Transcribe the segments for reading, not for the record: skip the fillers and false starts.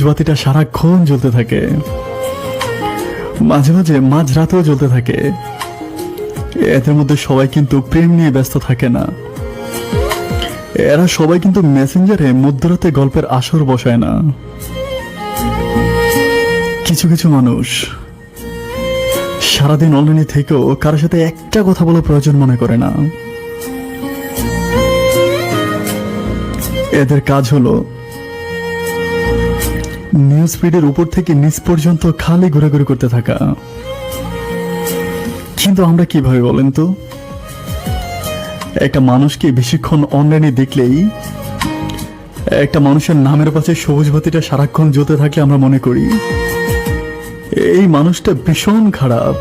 বাতিটা সারাক্ষণ জ্বলতে থাকে, মাঝে মাঝে মাঝরাতেও জ্বলতে থাকে। এদের মধ্যে সবাই কিন্তু প্রেম নিয়ে ব্যস্ত থাকে না। এরা সবাই কিন্তু মেসেঞ্জারে মধ্যরাতে গল্পের আসর বসায় না। কিছু কিছু মানুষ সারাদিন অনলাইনে থেকেও কারোর সাথে একটা কথা বলার প্রয়োজন মনে করে না। এদের কাজ হলো নিউজ ফিডের উপর থেকে নিচ পর্যন্ত খালি ঘোরাঘুরি করতে থাকা। কিন্তু আমরা কিভাবে বলেন তো? একটা মানুষকে বেশিক্ষণ অনলাইনে দেখলেই, একটা মানুষের নামের পাশে সবুজ বাতিটা সারাক্ষণ জ্বলতে থাকলে আমরা মনে করি এই মানুষটা ভীষণ খারাপ,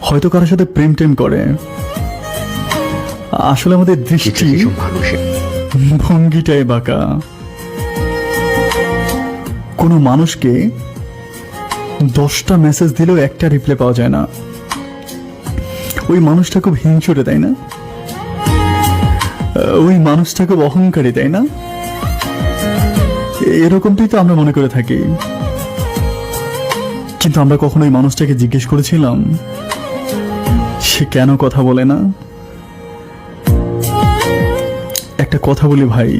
হয়তো কারোর সাথে প্রেম টেম করে। আসলে আমাদের দৃষ্টি ভঙ্গিটাই বাঁকা। কোনো মানুষকে 10টা মেসেজ দিলেও একটা রিপ্লাই পাওয়া যায় না। ওই মানুষটা খুব হিংসুটে, তাই না? ওই মানুষটা খুব অহংকারী, তাই না? এরকমটাই তো আমরা মনে করে থাকি। কিন্তু আমরা কখনো ওই মানুষটাকে জিজ্ঞেস করেছিলাম সে কেন কথা বলে না? একটা কথা বলি ভাই,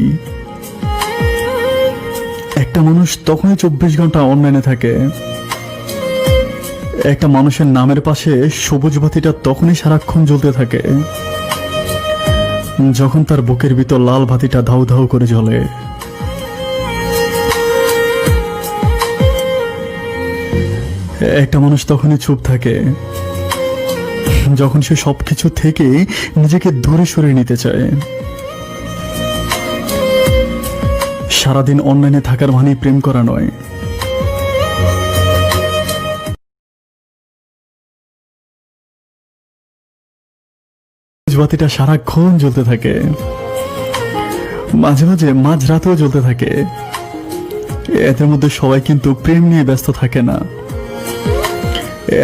একটা মানুষ তখনই 24 ঘন্টা অনলাইনে থাকে। একটা মানুষের নামের পাশে সবুজ বাতিটা তখনই সারাক্ষণ জ্বলতে থাকে যখন তার বুকের ভিতর লাল বাতিটা ধাউ ধাউ করে জ্বলে। একটা মানুষ তখনই চুপ থাকে যখন সে সবকিছু থেকে নিজেকে দূরে সরিয়ে নিতে চায়। সারাদিন অনলাইনে থাকার মানে প্রেম করা নয়। বাতিটা সারাক্ষণ জ্বলতে থাকে, মাঝে মাঝে মাঝরাতেও জ্বলতে থাকে। এদের মধ্যে সবাই কিন্তু প্রেম নিয়ে ব্যস্ত থাকে না।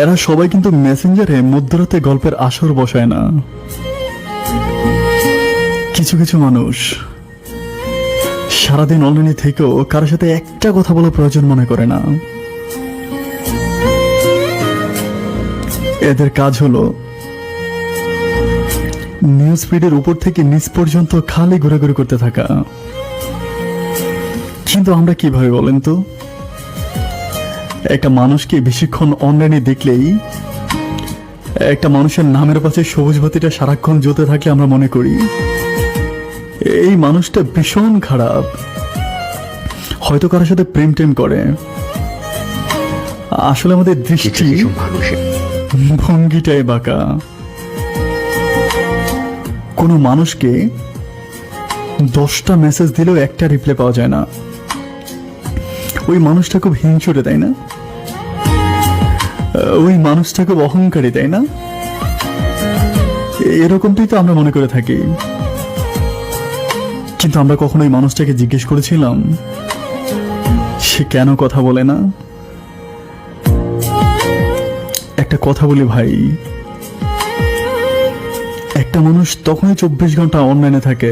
এরা সবাই কিন্তু মেসেঞ্জারে মধ্যরাতে গল্পের আসর বসায় না। কিছু কিছু মানুষ সারাদিন অনলাইনে থেকেও কারোর সাথে একটা কথা বলার প্রয়োজন মনে করে না। এদের কাজ হলো নিউজ ফিডের উপর থেকে নিচ পর্যন্ত খালি ঘোরাঘুরি করতে থাকা। কিন্তু আমরা কিভাবে বলেন তো? একটা মানুষকে বেশিক্ষণ অনলাইনে দেখলেই, একটা মানুষের নামের পাশে সবুজ বাতিটা সারাক্ষণ জ্বলতে থাকলে আমরা মনে করি এই মানুষটা ভীষণ খারাপ, হয়তো কারোর সাথে প্রেম টেম করে। আসলে আমাদের দৃষ্টি ভঙ্গিটাই বাঁকা। কোনো মানুষকে 10টা মেসেজ দিলেও একটা রিপ্লাই পাওয়া যায় না। ওই মানুষটা খুব হিংসুটে, তাই না? ওই মানুষটা খুব অহংকারী, তাই না? এরকমটাই তো আমরা মনে করে থাকি। কিন্তু আমরা কখনো ওই মানুষটাকে জিজ্ঞেস করেছিলাম সে কেন কথা বলে না? একটা কথা বলি ভাই, একটা মানুষ তখনই 24 ঘন্টা অনলাইনে থাকে।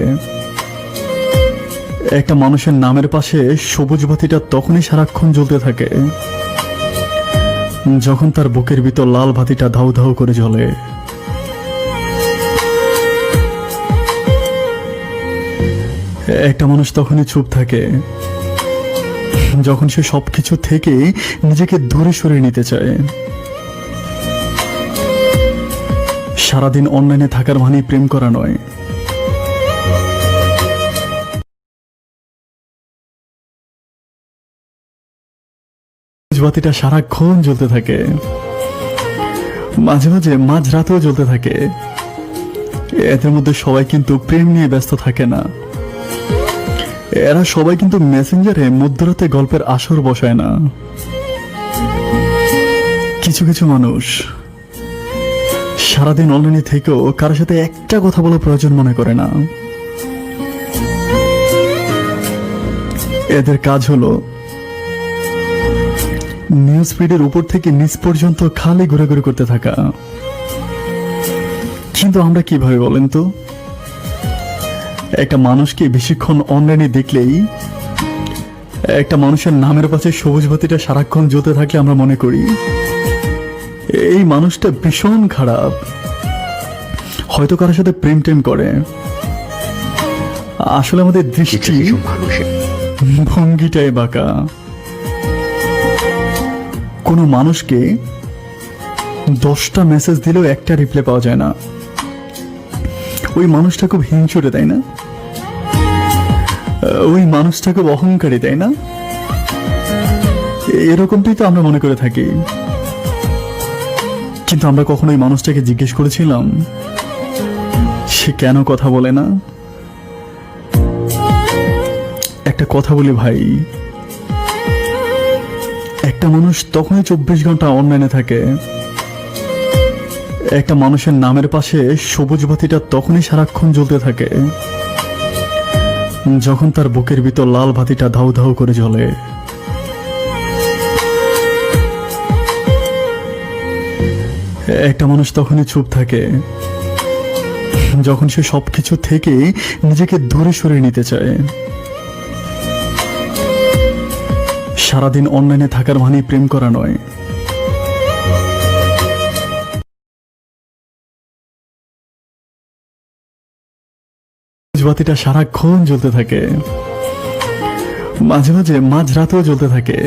একটা মানুষের নামের পাশে সবুজ বাতিটা তখনই সারাক্ষণ জ্বলতে থাকে যখন তার বুকের ভিতর লাল বাতিটা ধাউ ধাউ করে জ্বলে। একটা মানুষ তখনই চুপ থাকে যখন সে সবকিছু থেকে নিজেকে দূরে সরিয়ে নিতে চায়। সারাদিন অনলাইনে থাকার মানে প্রেম করা নয়। বাতিটা সারাক্ষণ জ্বলতে থাকে, মাঝে মাঝে মাঝরাতেও জ্বলতে থাকে। এদের মধ্যে সবাই কিন্তু প্রেম নিয়ে ব্যস্ত থাকে না। এরা সবাই কিন্তু মেসেঞ্জারে মধ্যরাতে গল্পের আসর বসায় না। কিছু কিছু মানুষ সারাদিন অনলাইনে থেকেও কারোর সাথে একটা কথা বলার প্রয়োজন মনে করে না। এদের কাজ হলো নিউজ ফিডের উপর থেকে নিচ পর্যন্ত খালি ঘোরাঘুরি করতে থাকা। কিন্তু আমরা কিভাবে বলেন তো? একটা মানুষকে বেশিক্ষণ অনলাইনে দেখলেই, একটা মানুষের নামের পাশে সবুজ বাতিটা সারাক্ষণ জ্বলতে থাকলে আমরা মনে করি এই মানুষটা ভীষণ খারাপ, হয়তো কারোর সাথে প্রেম টেম করে। আসলে আমাদের দৃষ্টি ভঙ্গিটাই বাঁকা। কোনো মানুষকে 10টা মেসেজ দিলেও একটা রিপ্লাই পাওয়া যায় না, ওই মানুষটা খুব হিংসুটে, তাই না? ওই মানুষটা খুব অহংকারী, তাই না? এরকমটাই তো আমরা মনে করে থাকি। কিন্তু আমরা কখনো ওই মানুষটাকে জিজ্ঞেস করেছিলাম সে কেন কথা বলে না? একটা কথা বলি ভাই, একটা মানুষ তখনই 24 ঘন্টা অনলাইনে থাকে, একটা মানুষের নামের পাশে সবুজ বাতিটা তখনই সারাক্ষণ জ্বলতে থাকে যখন তার বুকের ভিতর লাল বাতিটা ধাউ ধাউ করে জ্বলে। একটা মানুষ তখনই চুপ থাকে যখন সে সবকিছু থেকে নিজেকে দূরে সরিয়ে নিতে চায়। সারাদিন অনলাইনে থাকার মানে প্রেম করা নয়। বাতিটা সারাক্ষণ জ্বলতে থাকে, মাঝে মাঝে মাঝরাতেও জ্বলতে থাকে।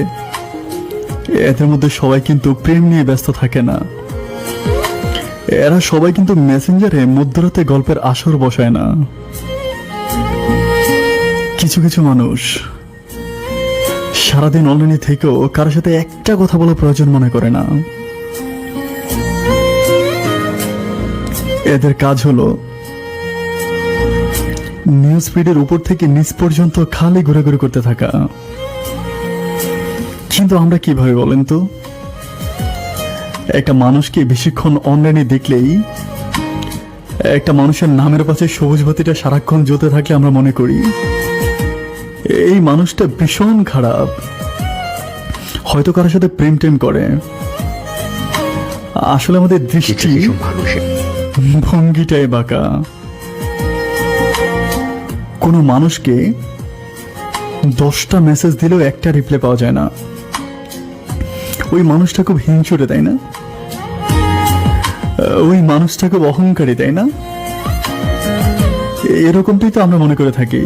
এদের মধ্যে সবাই কিন্তু প্রেম নিয়ে ব্যস্ত থাকে না, এরা সবাই কিন্তু মেসেঞ্জারে মধ্যরাতে গল্পের আসর বসায় না। কিছু কিছু মানুষ সারাদিন অনলাইনে থেকেও কারোর সাথে একটা কথা বলার প্রয়োজন মনে করে না। এদের কাজ হলো নিউজ ফিডের উপর থেকে নিচ পর্যন্ত খালি ঘোরাঘুরি করতে থাকা। কিন্তু আমরা কিভাবে বলেন তো? একটা মানুষকে বেশিক্ষণ অনলাইনে দেখলেই, একটা মানুষের নামের পাশে সবুজ বাতিটা সারাক্ষণ জ্বলতে থাকলে আমরা মনে করি এই মানুষটা ভীষণ খারাপ, হয়তো কারোর সাথে প্রেম টেম করে। আসলে আমাদের দৃষ্টি ভঙ্গিটাই বাঁকা। কোনো মানুষকে 10টা মেসেজ দিলেও একটা রিপ্লাই পাওয়া যায় না, ওই মানুষটা খুব হিংসুটে, তাই না? ওই মানুষটা খুব অহংকারী, তাই না? এরকমটাই তো আমরা মনে করে থাকি।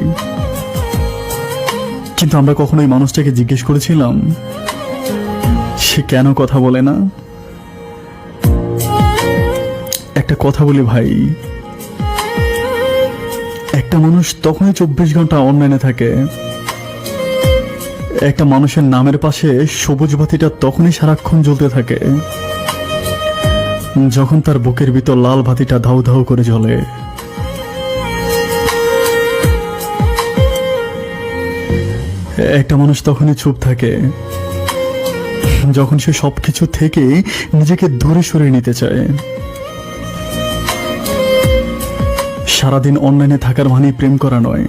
কিন্তু আমরা কখনো ওই মানুষটাকে জিজ্ঞেস করেছিলাম সে কেন কথা বলে না? একটা কথা বলি ভাই, একটা মানুষ তখনই 24 ঘন্টা অনলাইনে থাকে, একটা মানুষের নামের পাশে সবুজ বাতিটা তখনই সারাক্ষণ জ্বলতে থাকে যখন তার বুকের ভিতর লাল বাতিটা ধাউ ধাউ করে জ্বলে। একটা মানুষ তখনই চুপ থাকে যখন সে সবকিছু থেকে নিজেকে দূরে সরিয়ে নিতে চায়। সারাদিন অনলাইনে থাকার মানে প্রেম করা নয়।